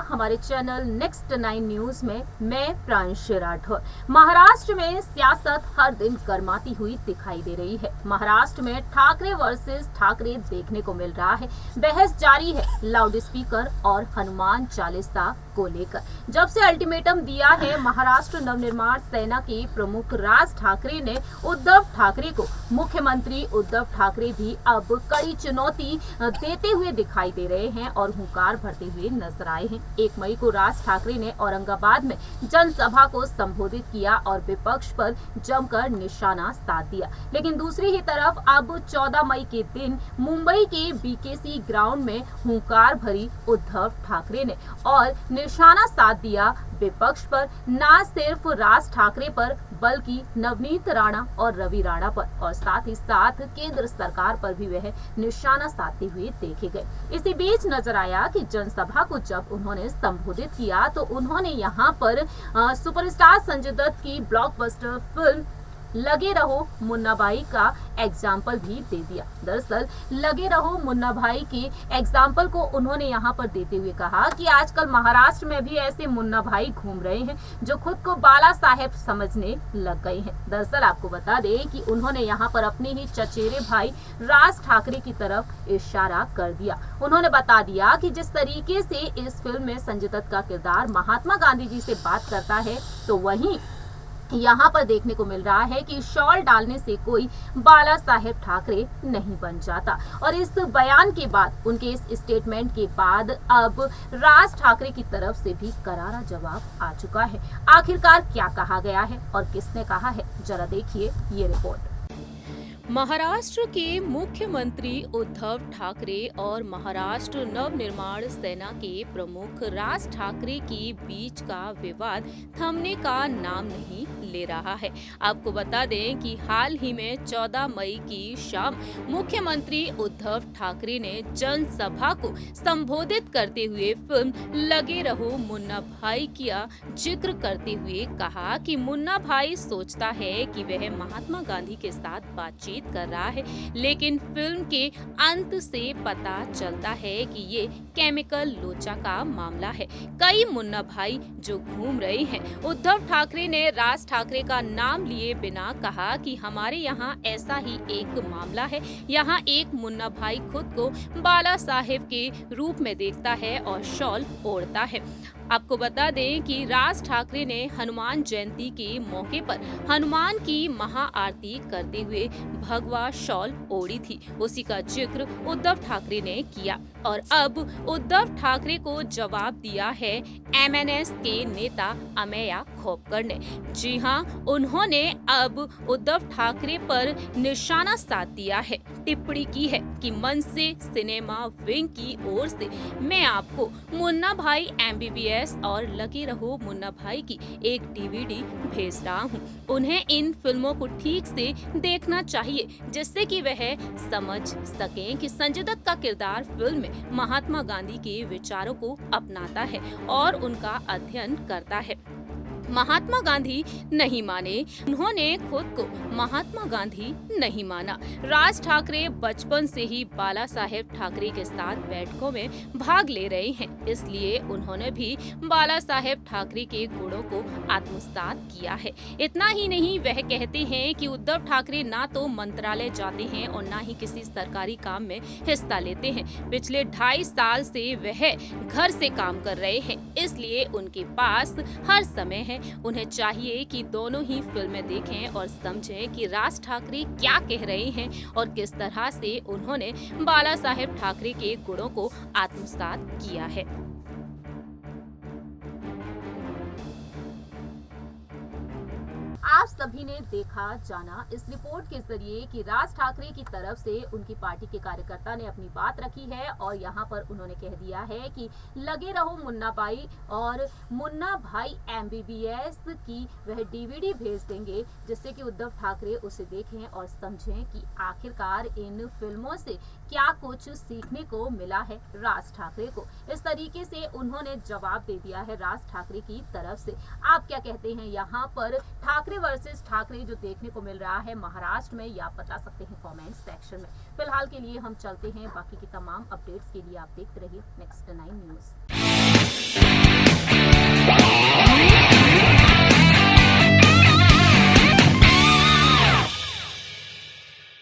हमारे channel next 9 news में। मैं प्रांशु राठौर। महाराष्ट्र में सियासत हर दिन गर्माती हुई दिखाई दे रही है। महाराष्ट्र में ठाकरे वर्सेस ठाकरे देखने को मिल रहा है। बहस जारी है लाउड स्पीकर और हनुमान चालीसा को लेकर। जब से अल्टीमेटम दिया है महाराष्ट्र नवनिर्माण सेना के प्रमुख राज ठाकरे ने उद्धव ठाकरे को, मुख्यमंत्री उद्धव ठाकरे भी अब कड़ी चुनौती देते हुए दिखाई दे रहे हैं और हुंकार भरते हुए नजर आए हैं। 1 मई को राज ठाकरे ने औरंगाबाद में जनसभा को संबोधित किया और विपक्ष पर जमकर निशाना साध दिया। लेकिन दूसरी ही तरफ अब 14 मई के दिन मुंबई के बीकेसी ग्राउंड में हुंकार भरी उद्धव ठाकरे ने और निशाना साध दिया विपक्ष पर। न सिर्फ राज ठाकरे पर बल्कि नवनीत राणा और रवि राणा पर और साथ ही साथ केंद्र सरकार पर भी वह निशाना साधते हुए देखे गए। इसी बीच नजर आया कि जनसभा को जब उन्होंने संबोधित किया तो उन्होंने यहां पर सुपरस्टार संजय दत्त की ब्लॉकबस्टर फिल्म लगे रहो मुन्ना भाई का एग्जाम्पल भी दे दिया। दरअसल लगे रहो मुन्ना भाई के एग्जाम्पल को उन्होंने यहां पर देते हुए कहा कि आजकल महाराष्ट्र में भी ऐसे मुन्ना भाई घूम रहे हैं जो खुद को बाला साहेब समझने लग गए हैं। दरअसल आपको बता दें कि उन्होंने यहां पर अपने ही चचेरे भाई राज ठाकरे की तरफ इशारा कर दिया। उन्होंने बता दिया कि जिस तरीके से इस फिल्म में संजय दत्त का किरदार महात्मा गांधी जी से बात करता है, तो वहीं यहाँ पर देखने को मिल रहा है कि शॉल डालने से कोई बाला साहेब ठाकरे नहीं बन जाता। और इस बयान के बाद, उनके इस स्टेटमेंट के बाद अब राज ठाकरे की तरफ से भी करारा जवाब आ चुका है। आखिरकार क्या कहा गया है और किसने कहा है, जरा देखिए ये रिपोर्ट। महाराष्ट्र के मुख्यमंत्री उद्धव ठाकरे और महाराष्ट्र नवनिर्माण सेना के प्रमुख राज ठाकरे के बीच का विवाद थमने का नाम नहीं ले रहा है। आपको बता दें कि हाल ही में 14 मई की शाम मुख्यमंत्री उद्धव ठाकरे ने जनसभा को संबोधित करते हुए फिल्म लगे रहो मुन्ना भाई का जिक्र करते हुए कहा कि मुन्ना भाई सोचता है कि वह महात्मा गांधी के साथ बातचीत कर रहा है, लेकिन फिल्म के अंत से पता चलता है कि ये केमिकल लोचा का मामला है। कई मुन्ना भाई जो घूम रहे हैं। उद्धव ठाकरे ने राज ठाकरे का नाम लिए बिना कहा कि हमारे यहाँ ऐसा ही एक मामला है। यहाँ एक मुन्ना भाई खुद को बाला साहेब के रूप में देखता है और शॉल ओढ़ता है। आपको बता दें कि राज ठाकरे ने हनुमान जयंती के मौके पर हनुमान की महाआरती करते हुए भगवा शॉल ओढ़ी थी। उसी का जिक्र उद्धव ठाकरे ने किया और अब उद्धव ठाकरे को जवाब दिया है एमएनएस के नेता अमेय खोपकर ने। जी हां, उन्होंने अब उद्धव ठाकरे पर निशाना साध दिया है। टिप्पणी की है कि मन से सिनेमा विंग की ओर से मैं आपको मुन्ना भाई MBBS और लगे रहो मुन्ना भाई की एक DVD भेज रहा हूँ। उन्हें इन फिल्मों को ठीक से देखना चाहिए जिससे कि वह समझ सकें कि संजय दत्त का किरदार फिल्म में महात्मा गांधी के विचारों को अपनाता है और उनका अध्ययन करता है। महात्मा गांधी नहीं माने, उन्होंने खुद को महात्मा गांधी नहीं माना। राज ठाकरे बचपन से ही बाला साहेब ठाकरे के साथ बैठकों में भाग ले रहे हैं, इसलिए उन्होंने भी बाला साहेब ठाकरे के गुणों को आत्मसात किया है। इतना ही नहीं, वह कहते हैं कि उद्धव ठाकरे ना तो मंत्रालय जाते हैं और ना ही किसी सरकारी काम में हिस्सा लेते हैं। पिछले 2.5 साल से वह घर से काम कर रहे हैं, इसलिए उनके पास हर समय है। उन्हें चाहिए कि दोनों ही फिल्में देखें और समझें कि राज ठाकरे क्या कह रहे हैं और किस तरह से उन्होंने बाला साहेब ठाकरे के गुणों को आत्मसात किया है। आप सभी ने देखा जाना इस रिपोर्ट के जरिए कि राज ठाकरे की तरफ से उनकी पार्टी के कार्यकर्ता ने अपनी बात रखी है और यहाँ पर उन्होंने कह दिया है कि लगे रहो मुन्ना भाई और मुन्ना भाई MBBS की वह DVD भेज देंगे जिससे कि उद्धव ठाकरे उसे देखें और समझें कि आखिरकार इन फिल्मों से क्या कुछ सीखने को मिला है राज ठाकरे को। इस तरीके से उन्होंने जवाब दे दिया है राज ठाकरे की तरफ से। आप क्या कहते हैं यहाँ पर ठाकरे वर्सेस ठाकरे जो देखने को मिल रहा है महाराष्ट्र में, या बता सकते हैं कमेंट सेक्शन में। फिलहाल के लिए हम चलते हैं, बाकी की तमाम अपडेट्स के लिए आप देखते रहिए नेक्स्ट 9 न्यूज। है।